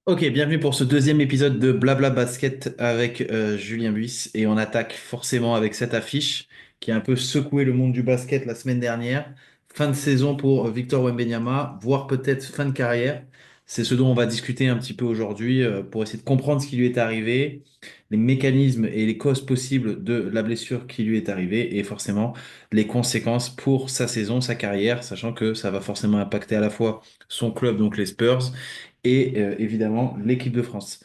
Ok, bienvenue pour ce deuxième épisode de Blabla Basket avec Julien Buis et on attaque forcément avec cette affiche qui a un peu secoué le monde du basket la semaine dernière. Fin de saison pour Victor Wembanyama, voire peut-être fin de carrière. C'est ce dont on va discuter un petit peu aujourd'hui pour essayer de comprendre ce qui lui est arrivé, les mécanismes et les causes possibles de la blessure qui lui est arrivée et forcément les conséquences pour sa saison, sa carrière, sachant que ça va forcément impacter à la fois son club, donc les Spurs et évidemment l'équipe de France.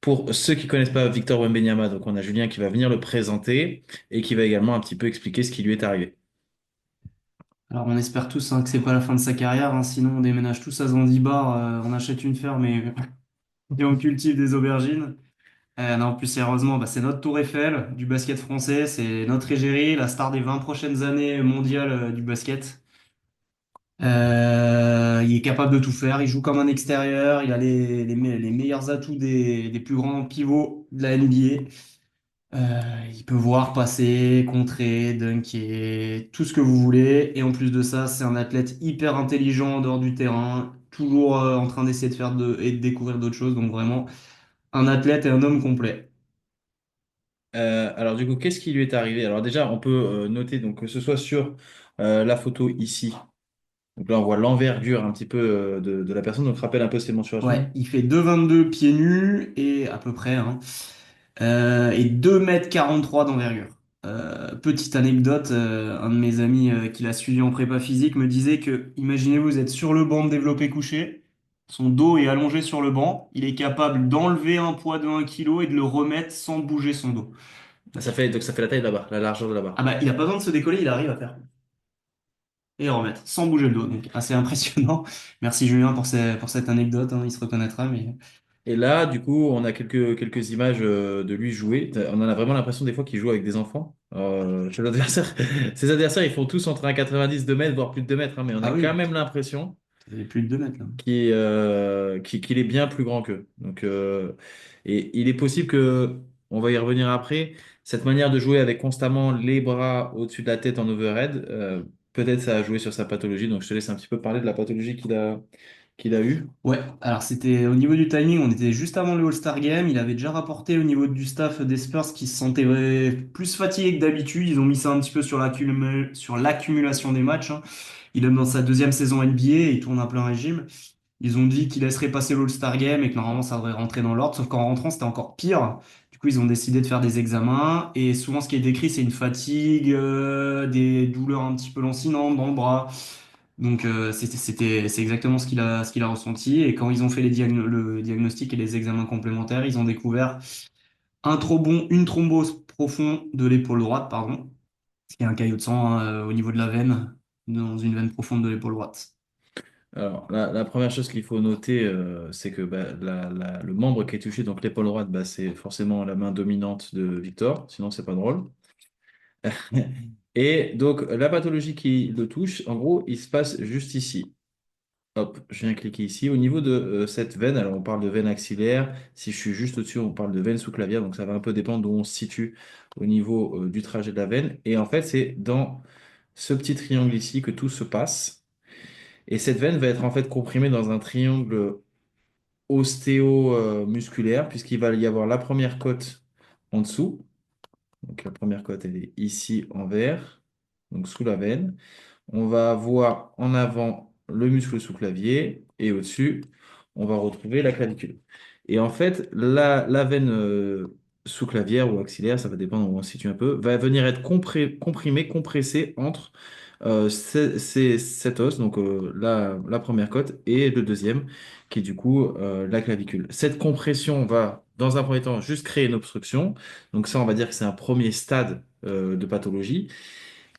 Pour ceux qui connaissent pas Victor Wembanyama, donc on a Julien qui va venir le présenter et qui va également un petit peu expliquer ce qui lui est arrivé. Alors on espère tous que c'est pas la fin de sa carrière, sinon on déménage tous à Zanzibar, on achète une ferme et on cultive des aubergines. Non, plus sérieusement, c'est notre tour Eiffel du basket français, c'est notre égérie, la star des 20 prochaines années mondiales du basket. Il est capable de tout faire, il joue comme un extérieur, il a les meilleurs atouts des plus grands pivots de la NBA. Il peut voir, passer, contrer, dunker, tout ce que vous voulez. Et en plus de ça, c'est un athlète hyper intelligent en dehors du terrain, toujours en train d'essayer de faire et de découvrir d'autres choses. Donc vraiment, un athlète et un homme complet. Alors du coup, qu'est-ce qui lui est arrivé? Alors déjà, on peut noter donc que ce soit sur la photo ici. Donc là, on voit l'envergure un petit peu de la personne. Donc rappelle un peu ses Ouais, mensurations. il fait 2,22 pieds nus et à peu près, et 2,43 m d'envergure. Petite anecdote, un de mes amis qui l'a suivi en prépa physique me disait que, imaginez vous êtes sur le banc de développé couché, son dos est allongé sur le banc, il est capable d'enlever un poids de 1 kg et de le remettre sans bouger son dos. Ah, ça fait la taille de la barre, la largeur de la barre. Il a pas besoin de se décoller, il arrive à faire et remettre sans bouger le dos. Donc assez impressionnant. Merci Julien pour cette anecdote, il se reconnaîtra, mais Et là, du coup, on a quelques images de lui jouer. On en a vraiment l'impression des fois qu'il joue avec des enfants. Chez l'adversaire. Ses adversaires, ils font tous entre 1,90 2 mètres, voire plus de 2 mètres, hein, mais on a ah quand oui, même l'impression ça fait plus de 2 mètres là. qu'il est bien plus grand qu'eux. Donc, et il est possible que, on va y revenir après, cette manière de jouer avec constamment les bras au-dessus de la tête en overhead, peut-être ça a joué sur sa pathologie. Donc, je te laisse un petit peu parler de la pathologie qu'il a eue. Ouais, alors c'était au niveau du timing, on était juste avant le All-Star Game. Il avait déjà rapporté au niveau du staff des Spurs qui se sentaient plus fatigués que d'habitude. Ils ont mis ça un petit peu sur l'accumulation des matchs. Il est dans sa deuxième saison NBA, il tourne à plein régime. Ils ont dit qu'il laisserait passer l'All-Star Game et que normalement ça devrait rentrer dans l'ordre, sauf qu'en rentrant c'était encore pire. Du coup, ils ont décidé de faire des examens et souvent ce qui est décrit c'est une fatigue, des douleurs un petit peu lancinantes dans le bras. Donc c'est exactement ce qu'il a ressenti. Et quand ils ont fait le diagnostic et les examens complémentaires, ils ont découvert une thrombose profonde de l'épaule droite, pardon, ce qui est un caillot de sang au niveau de la veine, dans une veine profonde de l'épaule droite. Alors, la première chose qu'il faut noter, c'est que bah, le membre qui est touché, donc l'épaule droite, bah, c'est forcément la main dominante de Victor, sinon c'est pas drôle. Et donc, la pathologie qui le touche, en gros, il se passe juste ici. Hop, je viens cliquer ici. Au niveau de cette veine, alors on parle de veine axillaire. Si je suis juste au-dessus, on parle de veine sous-clavière. Donc, ça va un peu dépendre d'où on se situe au niveau du trajet de la veine. Et en fait, c'est dans ce petit triangle ici que tout se passe. Et cette veine va être en fait comprimée dans un triangle ostéo-musculaire, puisqu'il va y avoir la première côte en dessous. Donc la première côte, elle est ici en vert, donc sous la veine. On va avoir en avant le muscle sous-clavier et au-dessus, on va retrouver la clavicule. Et en fait, la veine sous-clavière ou axillaire, ça va dépendre où on se situe un peu, va venir être comprimée, compressée entre cet os, donc la première côte, et le deuxième, qui est du coup la clavicule. Cette compression va, dans un premier temps, juste créer une obstruction. Donc ça, on va dire que c'est un premier stade de pathologie.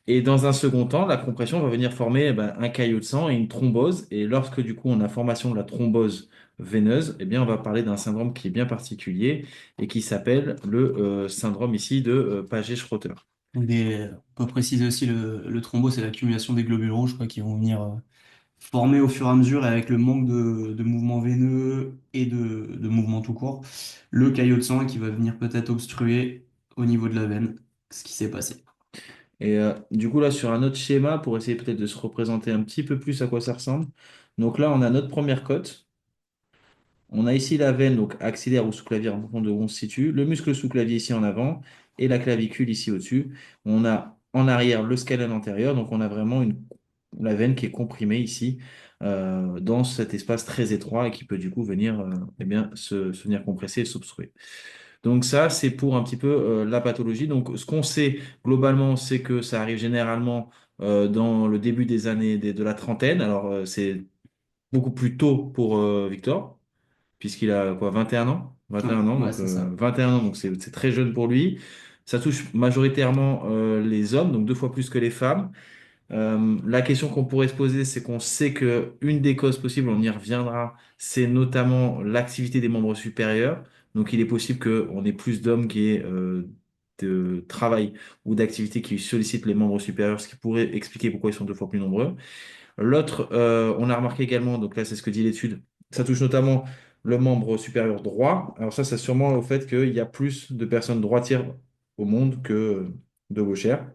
Et dans un second temps, la compression va venir former un caillot de sang et une thrombose. Et lorsque du coup on a formation de la thrombose veineuse, eh bien on va parler d'un syndrome qui est bien particulier et qui s'appelle le syndrome ici de Paget-Schroeter. On peut préciser aussi le thrombo, c'est l'accumulation des globules rouges quoi, qui vont venir former au fur et à mesure et avec le manque de mouvement veineux et de mouvement tout court, le caillot de sang qui va venir peut-être obstruer au niveau de la veine ce qui s'est passé. Et du coup là sur un autre schéma pour essayer peut-être de se représenter un petit peu plus à quoi ça ressemble. Donc là on a notre première côte. On a ici la veine, donc axillaire ou sous-clavier, en fonction de où on se situe. Le muscle sous-clavier ici en avant et la clavicule ici au-dessus. On a en arrière le scalène antérieur, donc on a vraiment la veine qui est comprimée ici dans cet espace très étroit et qui peut du coup venir eh bien, se venir compresser et s'obstruer. Donc ça, c'est pour un petit peu la pathologie. Donc ce qu'on sait globalement, c'est que ça arrive généralement dans le début des années de la trentaine. Alors c'est beaucoup plus tôt pour Victor, puisqu'il a quoi, 21 ans? Ouais, 21 ans, ouais, donc c'est ça. 21 ans, donc c'est très jeune pour lui. Ça touche majoritairement les hommes, donc deux fois plus que les femmes. La question qu'on pourrait se poser, c'est qu'on sait que une des causes possibles, on y reviendra, c'est notamment l'activité des membres supérieurs. Donc, il est possible qu'on ait plus d'hommes qui aient de travail ou d'activité qui sollicitent les membres supérieurs, ce qui pourrait expliquer pourquoi ils sont deux fois plus nombreux. L'autre, on a remarqué également, donc là, c'est ce que dit l'étude, ça touche notamment le membre supérieur droit. Alors ça, c'est sûrement au fait qu'il y a plus de personnes droitières au monde que de gauchères.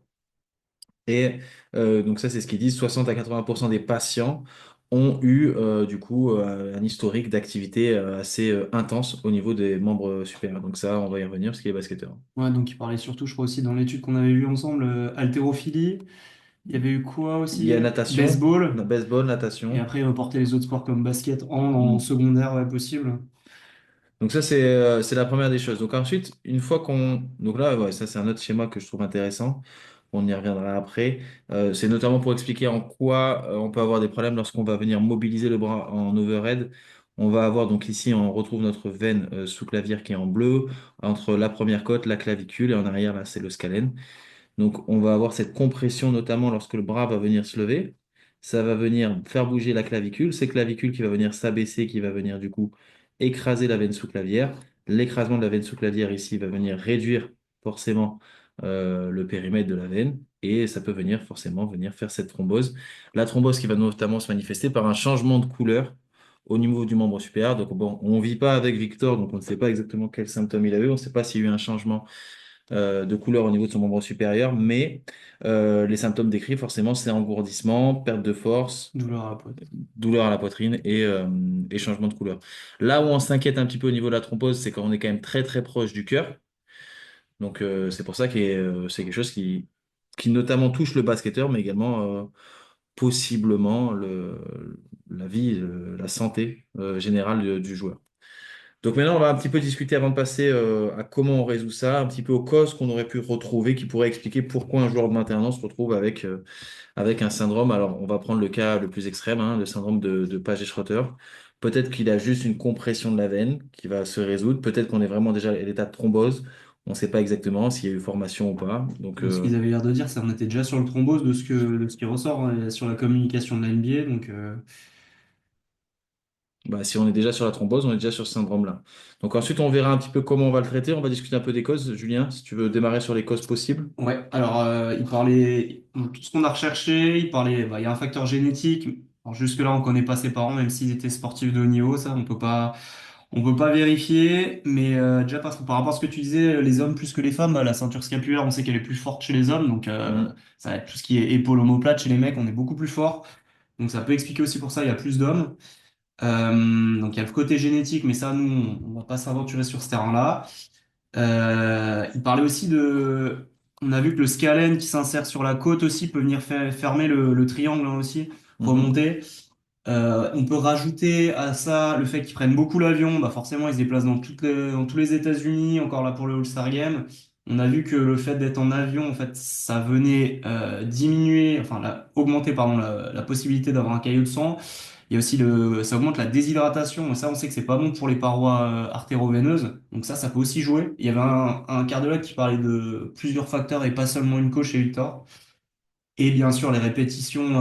Et donc ça, c'est ce qu'ils disent, 60 à 80% des patients ont eu du coup un historique d'activité assez intense au niveau des membres supérieurs. Donc ça, on va y revenir parce qu'il est basketteur. Ouais, donc il parlait surtout, je crois aussi, dans l'étude qu'on avait vue ensemble, haltérophilie. Il y avait eu quoi Il aussi? y a natation, Baseball. baseball, Et natation. après, il reportait les autres sports comme basket en Mm. secondaire, ouais, possible. Donc ça, c'est la première des choses. Donc ensuite, une fois qu'on... Donc là, ouais, ça, c'est un autre schéma que je trouve intéressant. On y reviendra après. C'est notamment pour expliquer en quoi on peut avoir des problèmes lorsqu'on va venir mobiliser le bras en overhead. On va avoir donc ici, on retrouve notre veine sous-clavière qui est en bleu, entre la première côte, la clavicule, et en arrière, là, c'est le scalène. Donc, on va avoir cette compression, notamment lorsque le bras va venir se lever. Ça va venir faire bouger la clavicule. C'est clavicule qui va venir s'abaisser, qui va venir du coup écraser la veine sous-clavière. L'écrasement de la veine sous-clavière ici va venir réduire forcément le périmètre de la veine et ça peut venir forcément venir faire cette thrombose. La thrombose qui va notamment se manifester par un changement de couleur au niveau du membre supérieur. Donc bon, on ne vit pas avec Victor, donc on ne sait pas exactement quels symptômes il a eu. On ne sait pas s'il y a eu un changement de couleur au niveau de son membre supérieur, mais les symptômes décrits, forcément, c'est engourdissement, perte de force, Douleur à la pote. douleur à la poitrine et changement de couleur. Là où on s'inquiète un petit peu au niveau de la thrombose, c'est quand on est quand même très très proche du cœur. Donc c'est pour ça que c'est quelque chose qui notamment touche le basketteur, mais également possiblement la vie, la santé générale du joueur. Donc maintenant, on va un petit peu discuter avant de passer à comment on résout ça, un petit peu aux causes qu'on aurait pu retrouver qui pourraient expliquer pourquoi un joueur de 21 ans se retrouve avec un syndrome. Alors, on va prendre le cas le plus extrême, hein, le syndrome de Page-Schroeter. Peut-être qu'il a juste une compression de la veine qui va se résoudre. Peut-être qu'on est vraiment déjà à l'état de thrombose. On ne sait pas exactement s'il y a eu formation ou pas. Donc, Ce qu'ils avaient l'air de dire, c'est qu'on était déjà sur le thrombose de ce qui ressort hein, sur la communication de la NBA. Donc, bah, si on est déjà sur la thrombose, on est déjà sur ce syndrome-là. Donc ensuite, on verra un petit peu comment on va le traiter. On va discuter un peu des causes. Julien, si tu veux démarrer sur les causes possibles. ouais, alors il parlait, tout ce qu'on a recherché, il parlait, bah, il y a un facteur génétique. Alors, jusque-là, on connaît pas ses parents, même s'ils étaient sportifs de haut niveau, ça, on peut pas vérifier. Mais déjà, parce que par rapport à ce que tu disais, les hommes plus que les femmes, la ceinture scapulaire, on sait qu'elle est plus forte chez les hommes. Donc, Mhm. ça va être tout ce qui est épaule omoplate chez les mecs, on est beaucoup plus fort. Donc, ça peut expliquer aussi pour ça, il y a plus d'hommes. Donc, il y a le côté génétique, mais ça, nous, on va pas s'aventurer sur ce terrain-là. Il parlait aussi de. On a vu que le scalène qui s'insère sur la côte aussi peut venir fermer le triangle hein, aussi, Mhm. remonter. On peut rajouter à ça le fait qu'ils prennent beaucoup l'avion. Bah forcément, ils se déplacent dans tous les États-Unis, encore là pour le All-Star Game. On a vu que le fait d'être en avion, en fait, ça venait diminuer, enfin, augmenter, pardon, la possibilité d'avoir un caillot de sang. Il y a aussi ça augmente la déshydratation. Et ça, on sait que c'est pas bon pour les parois artéroveineuses. Donc ça peut aussi jouer. Il y avait un cardiologue qui parlait de plusieurs facteurs et pas seulement une cause chez Victor. Et bien sûr, les répétitions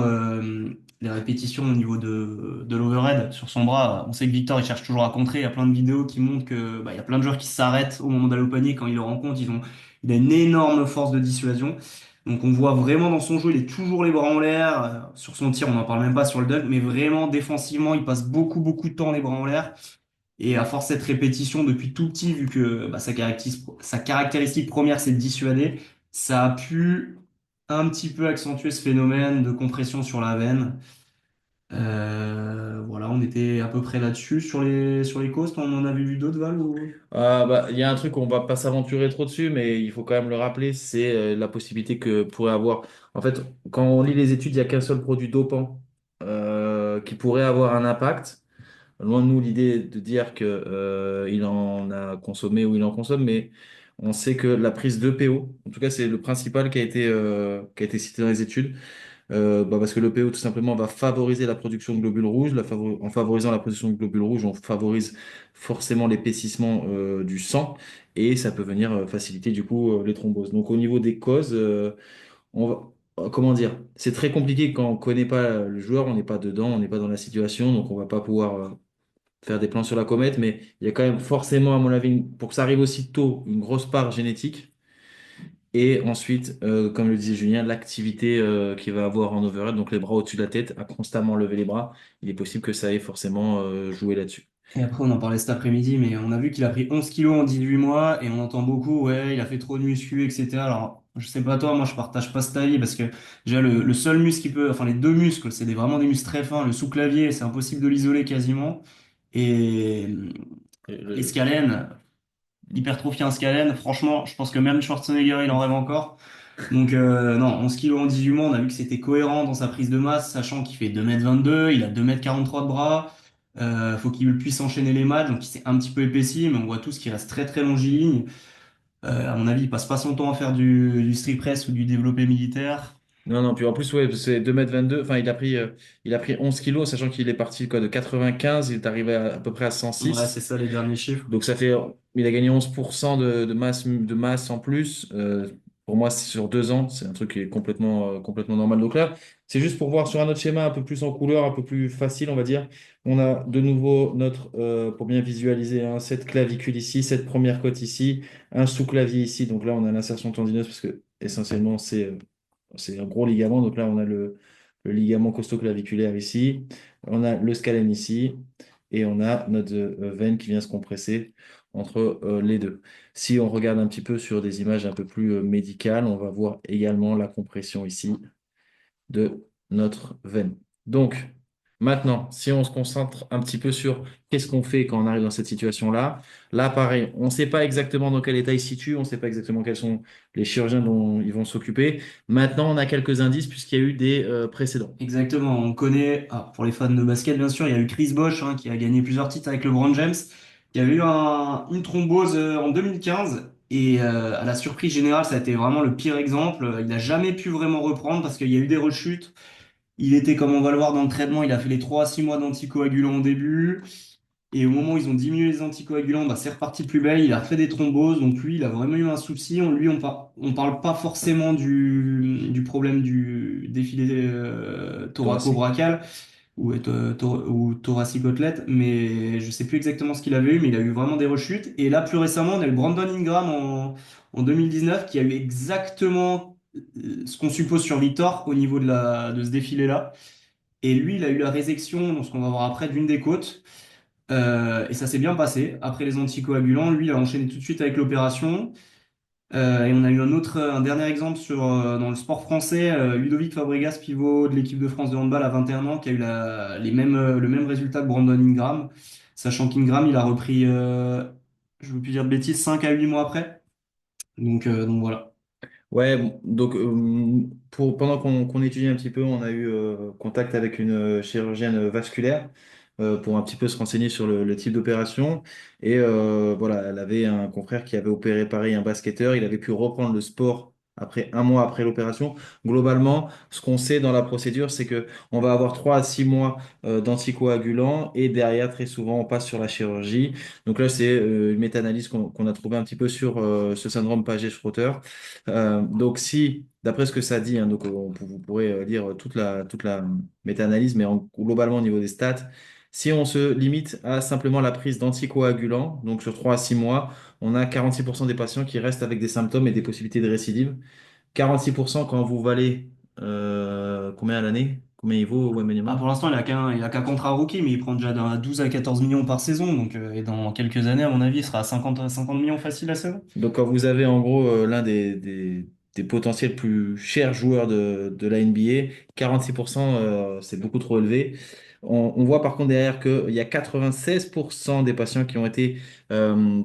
au niveau de l'overhead sur son bras. On sait que Victor, il cherche toujours à contrer. Il y a plein de vidéos qui montrent que, bah, il y a plein de joueurs qui s'arrêtent au moment d'aller au panier. Quand ils le rencontrent, il a une énorme force de dissuasion. Donc, on voit vraiment dans son jeu, il est toujours les bras en l'air. Sur son tir, on n'en parle même pas sur le dunk, mais vraiment, défensivement, il passe beaucoup, beaucoup de temps les bras en l'air. Et à force cette répétition depuis tout petit, vu que bah, sa caractéristique première, c'est de dissuader, ça a pu un petit peu accentuer ce phénomène de compression sur la veine. Voilà, on était à peu près là-dessus. Sur les causes, on en avait vu d'autres, Val, ou... Bah, il y a un truc, on va pas s'aventurer trop dessus, mais il faut quand même le rappeler, c'est la possibilité que pourrait avoir. En fait, quand on lit les études, il n'y a qu'un seul produit dopant qui pourrait avoir un impact. Loin de nous l'idée de dire que il en a consommé ou il en consomme, mais on sait que la prise d'EPO, en tout cas c'est le principal qui a été cité dans les études, bah parce que l'EPO tout simplement va favoriser la production de globules rouges. En favorisant la production de globules rouges, on favorise forcément l'épaississement du sang et ça peut venir faciliter du coup les thromboses. Donc au niveau des causes, on va, comment dire, c'est très compliqué quand on connaît pas le joueur, on n'est pas dedans, on n'est pas dans la situation, donc on va pas pouvoir faire des plans sur la comète, mais il y a quand même forcément, à mon avis, pour que ça arrive aussi tôt, une grosse part génétique. Et ensuite, comme le disait Julien, l'activité qu'il va avoir en overhead, donc les bras au-dessus de la tête, à constamment lever les bras, il est possible que ça ait forcément joué là-dessus. Et après, on en parlait cet après-midi, mais on a vu qu'il a pris 11 kilos en 18 mois et on entend beaucoup, ouais, il a fait trop de muscu, etc. Alors, je sais pas toi, moi, je partage pas cet avis parce que déjà, le seul muscle qui peut, enfin, les deux muscles, c'est vraiment des muscles très fins. Le sous-clavier, c'est impossible de l'isoler quasiment. Et, Et et Scalène, hypertrophier un Scalène, franchement, je pense que même Schwarzenegger, il en rêve encore. Donc, non, 11 kilos en 18 mois, on a vu que c'était cohérent dans sa prise de masse, sachant qu'il fait 2,22 m, il a 2,43 m de bras. Faut qu'il puisse enchaîner les matchs, donc il s'est un petit peu épaissi, mais on voit tous qu'il reste très très longiligne. À mon avis, il passe pas son temps à faire du street press ou du développé militaire. Non, non, puis en plus, ouais, c'est 2,22 m. Enfin, il a pris 11 kilos, sachant qu'il est parti quoi, de 95, il est arrivé à peu près à Ouais, 106. c'est ça les derniers chiffres. Donc ça fait, il a gagné 11% de masse en plus. Pour moi, c'est sur 2 ans, c'est un truc qui est complètement normal. Donc là, c'est juste pour voir sur un autre schéma un peu plus en couleur, un peu plus facile, on va dire. On a de nouveau pour bien visualiser, cette clavicule ici, cette première côte ici, un sous-clavier ici. Donc là, on a l'insertion tendineuse parce que essentiellement, c'est un gros ligament. Donc là, on a le ligament costoclaviculaire ici. On a le scalène ici. Et on a notre veine qui vient se compresser entre les deux. Si on regarde un petit peu sur des images un peu plus médicales, on va voir également la compression ici de notre veine. Donc, maintenant, si on se concentre un petit peu sur qu'est-ce qu'on fait quand on arrive dans cette situation-là, là, pareil, on ne sait pas exactement dans quel état il se situe, on ne sait pas exactement quels sont les chirurgiens dont ils vont s'occuper. Maintenant, on a quelques indices puisqu'il y a eu des précédents. Exactement, on connaît, pour les fans de basket, bien sûr, il y a eu Chris Bosh, hein, qui a gagné plusieurs titres avec LeBron James, qui avait eu une thrombose en 2015. Et à la surprise générale, ça a été vraiment le pire exemple. Il n'a jamais pu vraiment reprendre parce qu'il y a eu des rechutes. Il était, comme on va le voir dans le traitement, il a fait les 3 à 6 mois d'anticoagulants au début. Et au moment où ils ont diminué les anticoagulants, bah, c'est reparti de plus belle. Il a fait des thromboses. Donc lui, il a vraiment eu un souci. On parle pas forcément du problème du défilé Thoracique. thoraco-brachial ou thoracique-côtelette. Mais je sais plus exactement ce qu'il avait eu, mais il a eu vraiment des rechutes. Et là, plus récemment, on a eu Brandon Ingram en 2019 qui a eu exactement ce qu'on suppose sur Victor au niveau de ce défilé-là. Et lui, il a eu la résection, donc ce qu'on va voir après, d'une des côtes. Et ça s'est bien passé. Après les anticoagulants, lui, il a enchaîné tout de suite avec l'opération. Et on a eu un dernier exemple dans le sport français, Ludovic Fabregas, pivot de l'équipe de France de handball à 21 ans, qui a eu le même résultat que Brandon Ingram, sachant qu'Ingram, il a repris, je ne veux plus dire de bêtises, 5 à 8 mois après. Donc voilà. Ouais, bon, donc pendant qu'on étudie un petit peu, on a eu contact avec une chirurgienne vasculaire pour un petit peu se renseigner sur le type d'opération. Et voilà, elle avait un confrère qui avait opéré pareil un basketteur. Il avait pu reprendre le sport après un mois après l'opération. Globalement, ce qu'on sait dans la procédure, c'est que on va avoir 3 à 6 mois d'anticoagulants et derrière, très souvent, on passe sur la chirurgie. Donc là, c'est une méta-analyse qu'on a trouvé un petit peu sur ce syndrome Paget-Schroeder. Donc si, d'après ce que ça dit, hein, donc vous pourrez lire toute la méta-analyse, mais globalement au niveau des stats, si on se limite à simplement la prise d'anticoagulants, donc sur 3 à 6 mois, on a 46% des patients qui restent avec des symptômes et des possibilités de récidive. 46% quand vous valez combien à l'année? Combien il vaut Ah, Wembanyama? pour l'instant, il a qu'un contrat rookie, mais il prend déjà 12 à 14 millions par saison. Et dans quelques années, à mon avis, il sera à 50 millions facile la saison. Donc quand vous avez en gros l'un des potentiels plus chers joueurs de la NBA. 46%, c'est beaucoup trop élevé. On voit par contre derrière qu'il y a 96% des patients qui ont été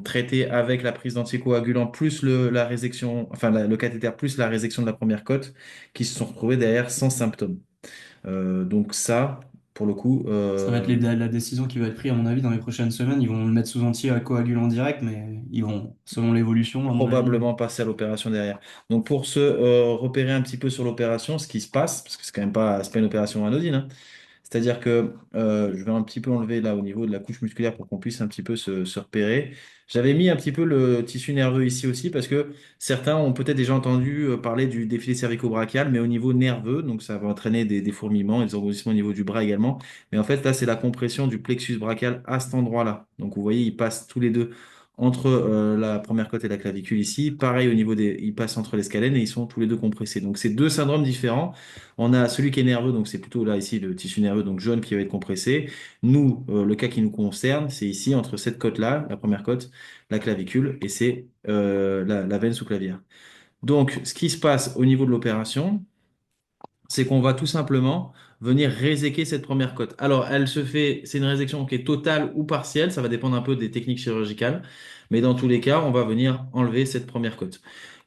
traités avec la prise d'anticoagulants plus la résection, enfin le cathéter plus la résection de la première côte, qui se sont retrouvés derrière sans symptômes. Donc ça, pour le coup, Ça va être la décision qui va être prise, à mon avis, dans les prochaines semaines. Ils vont le mettre sous anticoagulant direct, mais ils vont, selon l'évolution, à mon avis. probablement passer à l'opération derrière. Donc pour se repérer un petit peu sur l'opération, ce qui se passe, parce que c'est pas une opération anodine, hein. C'est-à-dire que je vais un petit peu enlever là au niveau de la couche musculaire pour qu'on puisse un petit peu se repérer. J'avais mis un petit peu le tissu nerveux ici aussi parce que certains ont peut-être déjà entendu parler du défilé cervico-brachial, mais au niveau nerveux, donc ça va entraîner des fourmillements et des engourdissements au niveau du bras également. Mais en fait, là, c'est la compression du plexus brachial à cet endroit-là. Donc vous voyez, ils passent tous les deux entre la première côte et la clavicule ici. Pareil au niveau ils passent entre les scalènes et ils sont tous les deux compressés. Donc c'est deux syndromes différents. On a celui qui est nerveux, donc c'est plutôt là ici le tissu nerveux, donc jaune qui va être compressé. Nous, le cas qui nous concerne, c'est ici entre cette côte-là, la première côte, la clavicule, et c'est la veine sous-clavière. Donc, ce qui se passe au niveau de l'opération, c'est qu'on va tout simplement venir réséquer cette première côte. Alors, elle se fait, c'est une résection qui est totale ou partielle, ça va dépendre un peu des techniques chirurgicales, mais dans tous les cas, on va venir enlever cette première côte.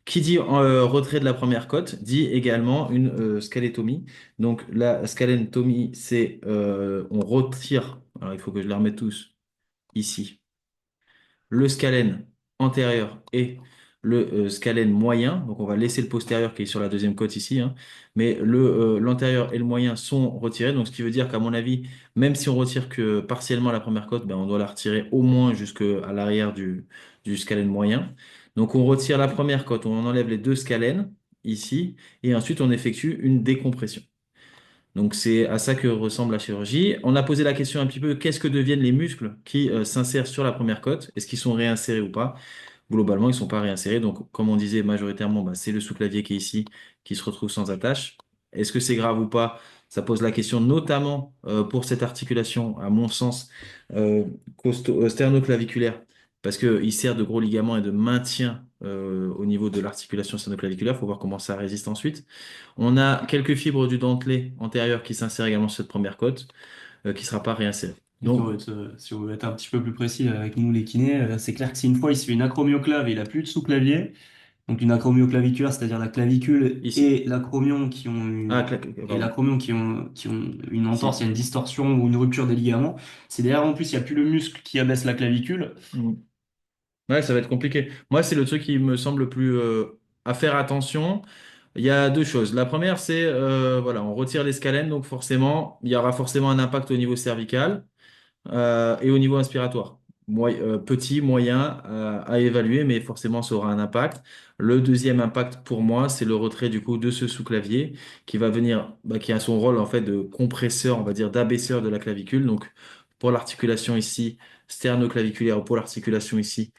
Qui dit retrait de la première côte dit également une scalétomie. Donc la scalétomie, c'est on retire, alors il faut que je les remette tous ici, le scalène antérieur et le scalène moyen. Donc on va laisser le postérieur qui est sur la deuxième côte ici, hein. Mais l'antérieur et le moyen sont retirés. Donc ce qui veut dire qu'à mon avis, même si on retire que partiellement la première côte, ben, on doit la retirer au moins jusqu'à l'arrière du scalène moyen. Donc on retire la première côte, on enlève les deux scalènes ici, et ensuite on effectue une décompression. Donc c'est à ça que ressemble la chirurgie. On a posé la question un petit peu, qu'est-ce que deviennent les muscles qui s'insèrent sur la première côte? Est-ce qu'ils sont réinsérés ou pas? Globalement, ils ne sont pas réinsérés. Donc, comme on disait majoritairement, bah, c'est le sous-clavier qui est ici, qui se retrouve sans attache. Est-ce que c'est grave ou pas? Ça pose la question, notamment pour cette articulation, à mon sens, sternoclaviculaire, parce qu'il sert de gros ligament et de maintien au niveau de l'articulation sternoclaviculaire. Il faut voir comment ça résiste ensuite. On a quelques fibres du dentelé antérieur qui s'insèrent également sur cette première côte, qui ne sera pas réinsérée. Et Donc, si on veut être un petit peu plus précis avec nous, les kinés, c'est clair que si une fois il se fait une acromioclave et il n'a plus de sous-clavier, donc une acromioclaviculaire, c'est-à-dire la clavicule ici. et l'acromion qui ont Ah, pardon. l'acromion qui ont une entorse, il y Ici. a une distorsion ou une rupture des ligaments. C'est derrière en plus, il n'y a plus le muscle qui abaisse la clavicule. Mm. Ouais, ça va être compliqué. Moi, c'est le truc qui me semble le plus à faire attention. Il y a deux choses. La première, c'est voilà, on retire les scalènes, donc forcément, il y aura forcément un impact au niveau cervical et au niveau inspiratoire. Petit, moyen à évaluer, mais forcément, ça aura un impact. Le deuxième impact pour moi, c'est le retrait du coup de ce sous-clavier qui va venir, bah, qui a son rôle en fait de compresseur, on va dire d'abaisseur de la clavicule. Donc pour l'articulation ici, sternoclaviculaire, ou pour l'articulation ici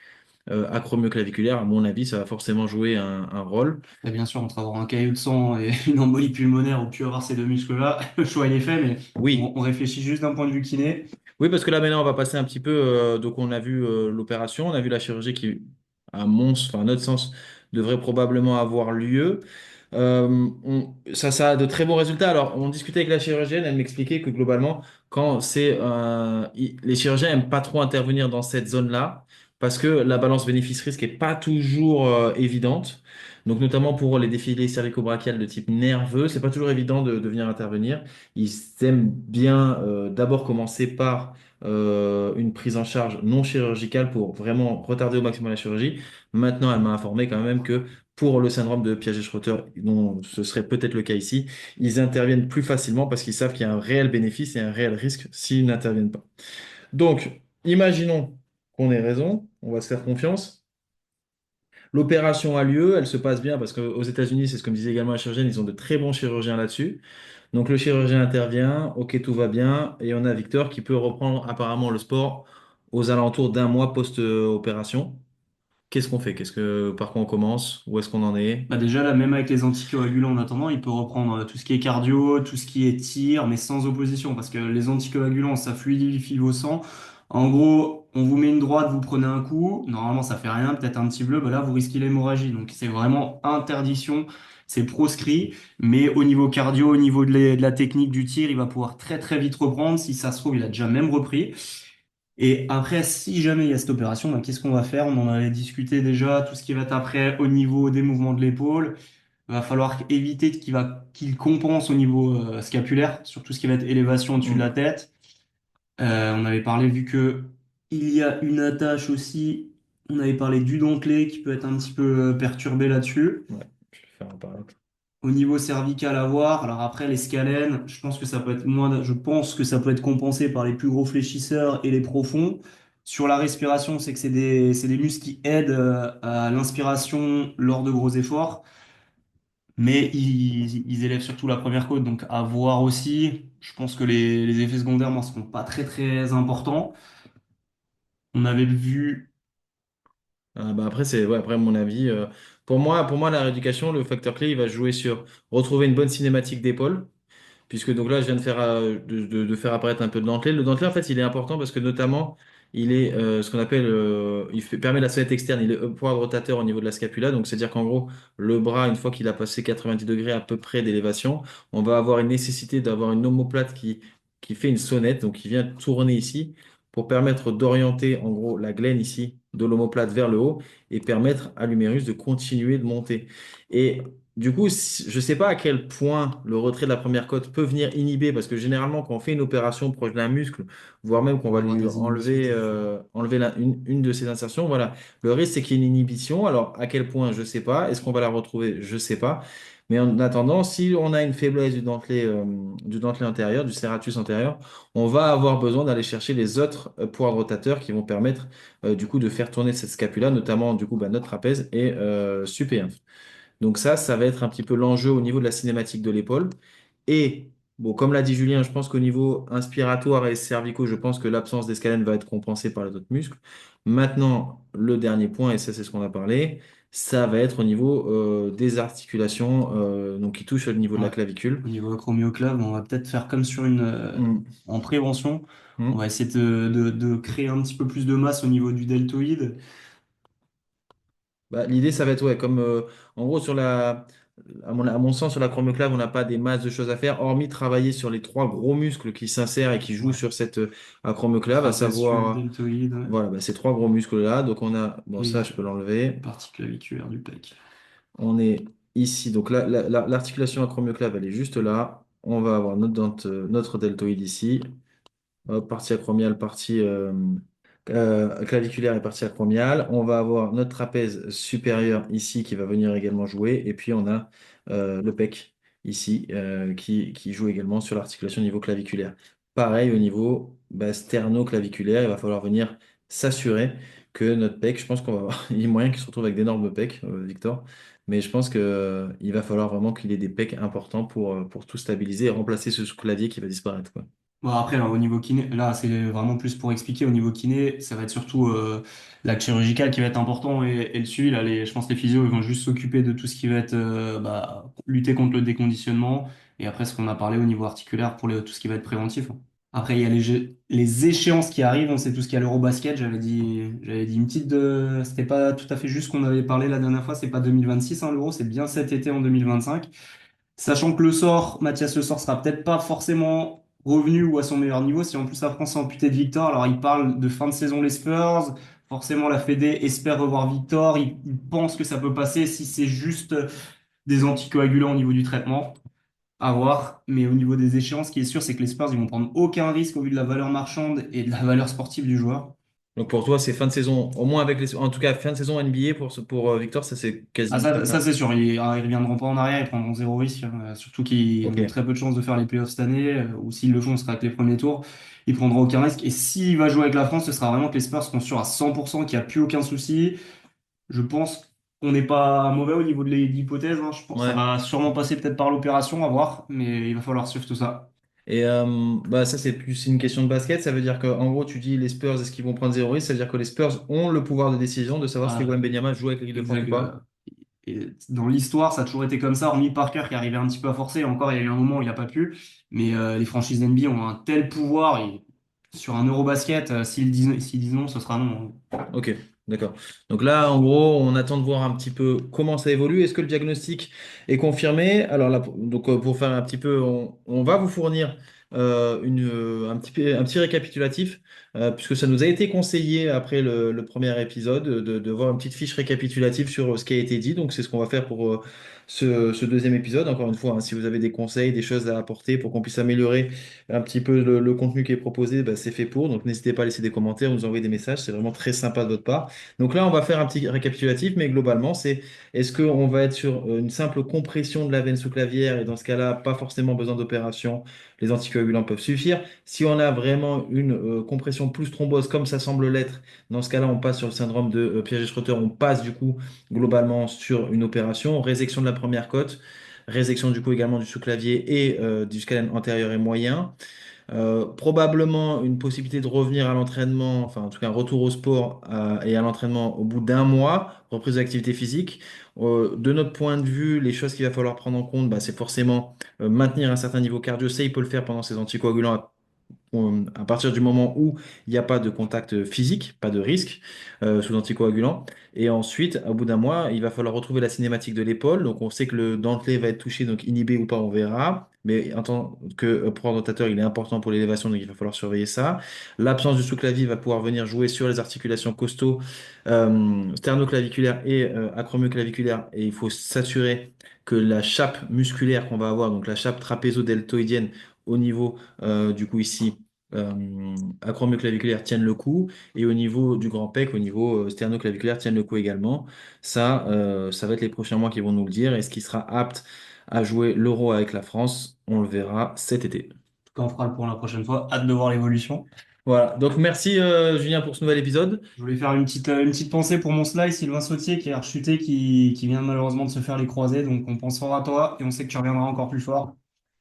acromioclaviculaire, à mon avis, ça va forcément jouer un rôle. Et bien sûr, entre avoir un caillot de sang et une embolie pulmonaire ou plus avoir ces deux muscles-là, le choix il est fait, mais Oui, on réfléchit juste d'un point de vue kiné. oui, parce que là maintenant, on va passer un petit peu. Donc, on a vu l'opération, on a vu la chirurgie qui, à notre sens, devrait probablement avoir lieu. Ça a de très bons résultats. Alors, on discutait avec la chirurgienne, elle m'expliquait que globalement, quand les chirurgiens aiment pas trop intervenir dans cette zone-là, parce que la balance bénéfice-risque est pas toujours évidente. Donc, notamment pour les défilés cervico-brachiales de type nerveux, c'est pas toujours évident de venir intervenir. Ils aiment bien d'abord commencer par une prise en charge non chirurgicale pour vraiment retarder au maximum la chirurgie. Maintenant, elle m'a informé quand même que pour le syndrome de Piaget-Schroeter, dont ce serait peut-être le cas ici, ils interviennent plus facilement parce qu'ils savent qu'il y a un réel bénéfice et un réel risque s'ils n'interviennent pas. Donc, imaginons qu'on ait raison, on va se faire confiance. L'opération a lieu, elle se passe bien parce qu'aux États-Unis, c'est ce que me disait également la chirurgienne, ils ont de très bons chirurgiens là-dessus. Donc le chirurgien intervient, ok, tout va bien, et on a Victor qui peut reprendre apparemment le sport aux alentours d'un mois post-opération. Qu'est-ce qu'on fait? Par quoi on commence? Où est-ce qu'on en est? Bah déjà, là, même avec les anticoagulants en attendant, il peut reprendre tout ce qui est cardio, tout ce qui est tir, mais sans opposition, parce que les anticoagulants, ça fluidifie vos sangs. En gros, on vous met une droite, vous prenez un coup. Normalement, ça fait rien, peut-être un petit bleu. Bah là, vous risquez l'hémorragie. Donc, c'est vraiment interdiction. C'est proscrit. Mais au niveau cardio, au niveau de la technique du tir, il va pouvoir très, très vite reprendre. Si ça se trouve, il a déjà même repris. Et après, si jamais il y a cette opération, bah, qu'est-ce qu'on va faire? On en avait discuté déjà. Tout ce qui va être après au niveau des mouvements de l'épaule. Il va falloir éviter qu'il compense au niveau scapulaire, sur tout ce qui va être élévation au-dessus de la Mm. tête. On avait parlé, vu que il y a une attache aussi, on avait parlé du dentelé qui peut être un petit peu perturbé là-dessus. Ouais, je vais faire apparaître. Au niveau cervical à voir, alors après les scalènes, je pense que ça peut être moins, je pense que ça peut être compensé par les plus gros fléchisseurs et les profonds. Sur la respiration, c'est que c'est des muscles qui aident à l'inspiration lors de gros efforts, mais ils élèvent surtout la première côte, donc à voir aussi. Je pense que les effets secondaires ne seront pas très très importants. On avait vu. Bah après, c'est ouais, après mon avis. Pour moi, la rééducation, le facteur clé, il va jouer sur retrouver une bonne cinématique d'épaule. Puisque donc là, je viens de faire, de faire apparaître un peu de dentelé. Le dentelé, en fait, il est important parce que notamment, il est ce qu'on appelle, permet la sonnette externe. Il est upward rotateur au niveau de la scapula. Donc, c'est-à-dire qu'en gros, le bras, une fois qu'il a passé 90 degrés à peu près d'élévation, on va avoir une nécessité d'avoir une omoplate qui fait une sonnette, donc qui vient tourner ici pour permettre d'orienter, en gros, la glène ici de l'omoplate vers le haut et permettre à l'humérus de continuer de monter. Et du coup, je ne sais pas à quel point le retrait de la première côte peut venir inhiber, parce que généralement, quand on fait une opération proche d'un muscle, voire même qu'on On va va avoir lui des inhibitions, enlever, c'est sûr. enlever une de ses insertions, voilà, le risque, c'est qu'il y ait une inhibition. Alors, à quel point, je ne sais pas. Est-ce qu'on va la retrouver? Je ne sais pas. Mais en attendant, si on a une faiblesse du dentelé antérieur, du serratus antérieur, on va avoir besoin d'aller chercher les autres poids rotateurs qui vont permettre du coup de faire tourner cette scapula, notamment du coup bah, notre trapèze et supé. Donc ça va être un petit peu l'enjeu au niveau de la cinématique de l'épaule. Et bon, comme l'a dit Julien, je pense qu'au niveau inspiratoire et cervicaux, je pense que l'absence d'escalène va être compensée par les autres muscles. Maintenant, le dernier point, et ça c'est ce qu'on a parlé, ça va être au niveau des articulations, donc qui touche au niveau de la Ouais. clavicule. Au niveau acromioclave, on va peut-être faire comme sur Mm. en prévention. On va Mm. essayer de créer un petit peu plus de masse au niveau du deltoïde. Bah, l'idée, ça va être, ouais, comme en gros, à mon sens, sur la l'acromioclave, on n'a pas des masses de choses à faire, hormis travailler sur les trois gros muscles qui s'insèrent et qui jouent Ouais. sur cette acromioclave, à Trapezius, savoir, deltoïde, voilà, bah, ces trois gros muscles-là. Donc, on a, bon, ça, et je peux l'enlever. partie claviculaire du pec. On est ici. Donc, là, l'articulation acromioclave, elle est juste là. On va avoir notre deltoïde ici. Hop, partie acromiale, partie claviculaire et partie acromiale. On va avoir notre trapèze supérieur ici qui va venir également jouer. Et puis on a le pec ici qui joue également sur l'articulation au niveau claviculaire. Pareil au niveau bah, sterno-claviculaire, il va falloir venir s'assurer que notre pec, je pense qu'on va avoir, il y a moyen qu'il se retrouve avec d'énormes pecs, Victor. Mais je pense que, il va falloir vraiment qu'il ait des pecs importants pour tout stabiliser et remplacer ce clavier qui va disparaître, quoi. Bon, après, là, au niveau kiné, là, c'est vraiment plus pour expliquer. Au niveau kiné, ça va être surtout l'acte chirurgical qui va être important et le suivi. Là, je pense que les physios, ils vont juste s'occuper de tout ce qui va être bah, lutter contre le déconditionnement. Et après, ce qu'on a parlé au niveau articulaire pour tout ce qui va être préventif. Après, il y a les échéances qui arrivent. On sait tout ce qu'il y a l'Eurobasket. J'avais dit une petite de. C'était pas tout à fait juste ce qu'on avait parlé la dernière fois. C'est pas 2026, hein, l'Euro. C'est bien cet été en 2025. Sachant que Mathias Le Sort sera peut-être pas forcément revenu ou à son meilleur niveau si en plus la France est amputée de Victor. Alors il parle de fin de saison les Spurs. Forcément la Fédé espère revoir Victor. Il pense que ça peut passer si c'est juste des anticoagulants au niveau du traitement. À voir. Mais au niveau des échéances, ce qui est sûr, c'est que les Spurs ils vont prendre aucun risque au vu de la valeur marchande et de la valeur sportive du joueur. Donc pour toi, c'est fin de saison, au moins avec en tout cas fin de saison NBA pour Victor, ça c'est Ah, quasi ça certain. c'est sûr, ils reviendront pas en arrière, ils prendront zéro risque, hein. Surtout qu'ils Ok. ont très peu de chances de faire les playoffs cette année, ou s'ils le font, ce sera avec les premiers tours. Ils prendront aucun risque. Et s'il va jouer avec la France, ce sera vraiment que les Spurs seront sûrs à 100% qu'il n'y a plus aucun souci. Je pense qu'on n'est pas mauvais au niveau de l'hypothèse, hein. Je pense que ça Ouais. va sûrement passer peut-être par l'opération, à voir, mais il va falloir suivre tout ça. Et bah ça c'est plus une question de basket. Ça veut dire que en gros tu dis les Spurs est-ce qu'ils vont prendre zéro risque? Ça veut dire que les Spurs ont le pouvoir de décision de savoir si Ah, Wembanyama joue avec l'équipe de France ou exact. pas. Et dans l'histoire, ça a toujours été comme ça, hormis Parker qui arrivait un petit peu à forcer. Encore, il y a eu un moment où il n'a pas pu. Mais les franchises NBA ont un tel pouvoir. Sur un Eurobasket, s'ils disent non, ce sera non. Ok, d'accord. Donc là, en gros, on attend de voir un petit peu comment ça évolue. Est-ce que le diagnostic est confirmé? Alors là, donc pour faire un petit peu, on va vous fournir un petit récapitulatif, puisque ça nous a été conseillé après le premier épisode de voir une petite fiche récapitulative sur ce qui a été dit. Donc c'est ce qu'on va faire pour ce deuxième épisode. Encore une fois, hein, si vous avez des conseils, des choses à apporter pour qu'on puisse améliorer un petit peu le contenu qui est proposé, bah, c'est fait pour. Donc n'hésitez pas à laisser des commentaires, nous envoyer des messages, c'est vraiment très sympa de votre part. Donc là, on va faire un petit récapitulatif, mais globalement, c'est est-ce qu'on va être sur une simple compression de la veine sous-clavière et dans ce cas-là, pas forcément besoin d'opération, les anticoagulants peuvent suffire. Si on a vraiment une compression plus thrombose, comme ça semble l'être, dans ce cas-là, on passe sur le syndrome de Piaget-Schroeter, on passe du coup globalement sur une opération, résection de la première côte. Résection du coup également du sous-clavier et du scalène antérieur et moyen. Probablement une possibilité de revenir à l'entraînement, enfin en tout cas un retour au sport et à l'entraînement au bout d'un mois, reprise d'activité physique. De notre point de vue, les choses qu'il va falloir prendre en compte, bah, c'est forcément maintenir un certain niveau cardio. Ça, il peut le faire pendant ces anticoagulants à partir du moment où il n'y a pas de contact physique, pas de risque sous anticoagulant. Et ensuite, au bout d'un mois, il va falloir retrouver la cinématique de l'épaule. Donc on sait que le dentelé va être touché, donc inhibé ou pas, on verra. Mais en tant que proie rotateur, il est important pour l'élévation, donc il va falloir surveiller ça. L'absence du sous-clavier va pouvoir venir jouer sur les articulations costaux, sternoclaviculaires et acromioclaviculaires. Et il faut s'assurer que la chape musculaire qu'on va avoir, donc la chape trapézo-deltoïdienne au niveau du coup ici acromioclaviculaire tiennent le coup et au niveau du grand pec, au niveau sternoclaviculaire tiennent le coup également. Ça va être les prochains mois qui vont nous le dire. Est-ce qu'il sera apte à jouer l'Euro avec la France? On le verra cet été. Tout cas, on fera le point la prochaine fois. Hâte de voir l'évolution. Voilà, donc merci Julien pour ce nouvel épisode. Je voulais faire une petite pensée pour mon slice, Sylvain Sautier, qui a rechuté, qui vient malheureusement de se faire les croisés. Donc on pense fort à toi et on sait que tu reviendras encore plus fort.